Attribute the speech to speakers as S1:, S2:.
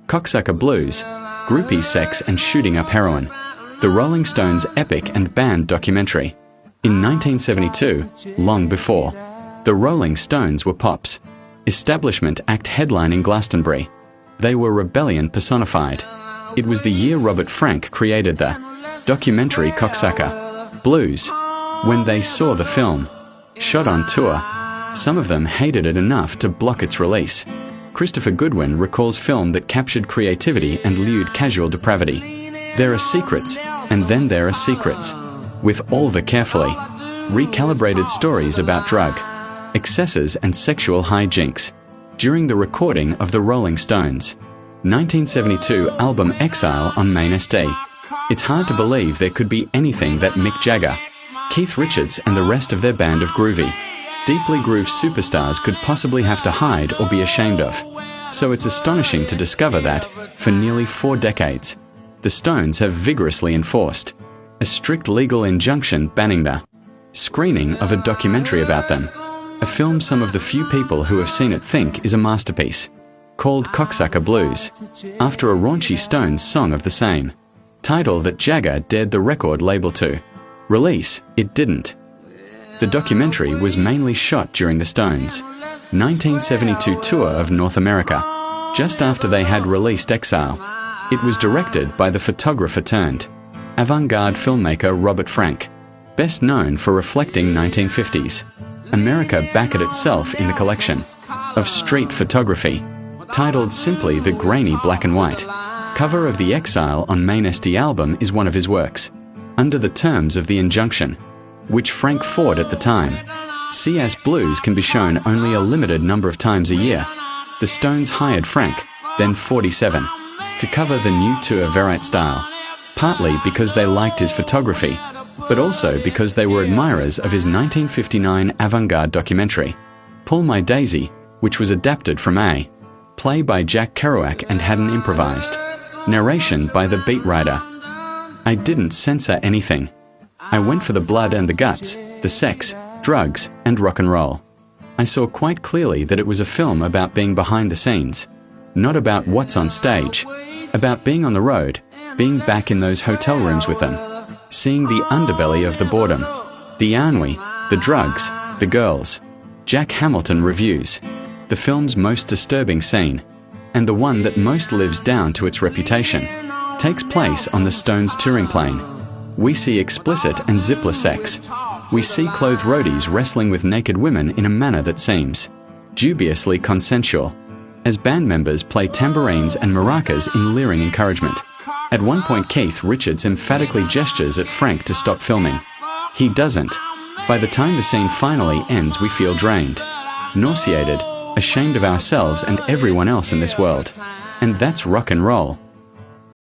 S1: Cocksucker Blues, Groupie Sex and Shooting Up Heroin, the Rolling Stones epic and band documentary. In 1972, long before, the Rolling Stones were pops. Establishment act headlining Glastonbury. They were rebellion personified. It was the year Robert Frank created the documentary Cocksucker Blues. When they saw the film, shot on tour, some of them hated it enough to block its release. Christopher Goodwin recalls film that captured creativity and lewd casual depravity. There are secrets, and then there are secrets. With all the carefully recalibrated stories about drug excesses and sexual hijinks. During the recording of the Rolling Stones' 1972 album Exile on Main SD, it's hard to believe there could be anything that Mick Jagger, Keith Richards and the rest of their band of groovy, deeply groove superstars could possibly have to hide or be ashamed of. So it's astonishing to discover that, for nearly 4 decades, the Stones have vigorously enforced a strict legal injunction banning the screening of a documentary about them. A film some of the few people who have seen it think is a masterpiece, called Cocksucker Blues, after a raunchy Stones song of the same title that Jagger dared the record label to release. It didn't. The documentary was mainly shot during the Stones' 1972 tour of North America, just after they had released Exile. It was directed by the photographer turned avant-garde filmmaker Robert Frank, best known for reflecting 1950s America back at itself in the collection of street photography, titled simply The Grainy Black and White. Cover of the Exile on Main SD album is one of his works, under the terms of the injunction, which Frank fought at the time. CS Blues can be shown only a limited number of times a year. The Stones hired Frank, then 47, to cover the new tour Verite style, partly because they liked his photography, but also because they were admirers of his 1959 avant-garde documentary, Pull My Daisy, which was adapted from a play by Jack Kerouac and had an improvised narration by the beat writer. I didn't censor anything. I went for the blood and the guts, the sex, drugs, and rock and roll. I saw quite clearly that it was a film about being behind the scenes, not about what's on stage, about being on the road, being back in those hotel rooms with them, seeing the underbelly of the boredom, the ennui, the drugs, the girls. Jack Hamilton reviews the film's most disturbing scene, and the one that most lives down to its reputation, takes place on the Stones touring plane. We see explicit and zipless sex. We see clothed roadies wrestling with naked women in a manner that seems dubiously consensual, as band members play tambourines and maracas in leering encouragement. At one point Keith Richards emphatically gestures at Frank to stop filming. He doesn't. By the time the scene finally ends we feel drained, nauseated, ashamed of ourselves and everyone else in this world. And that's rock and roll.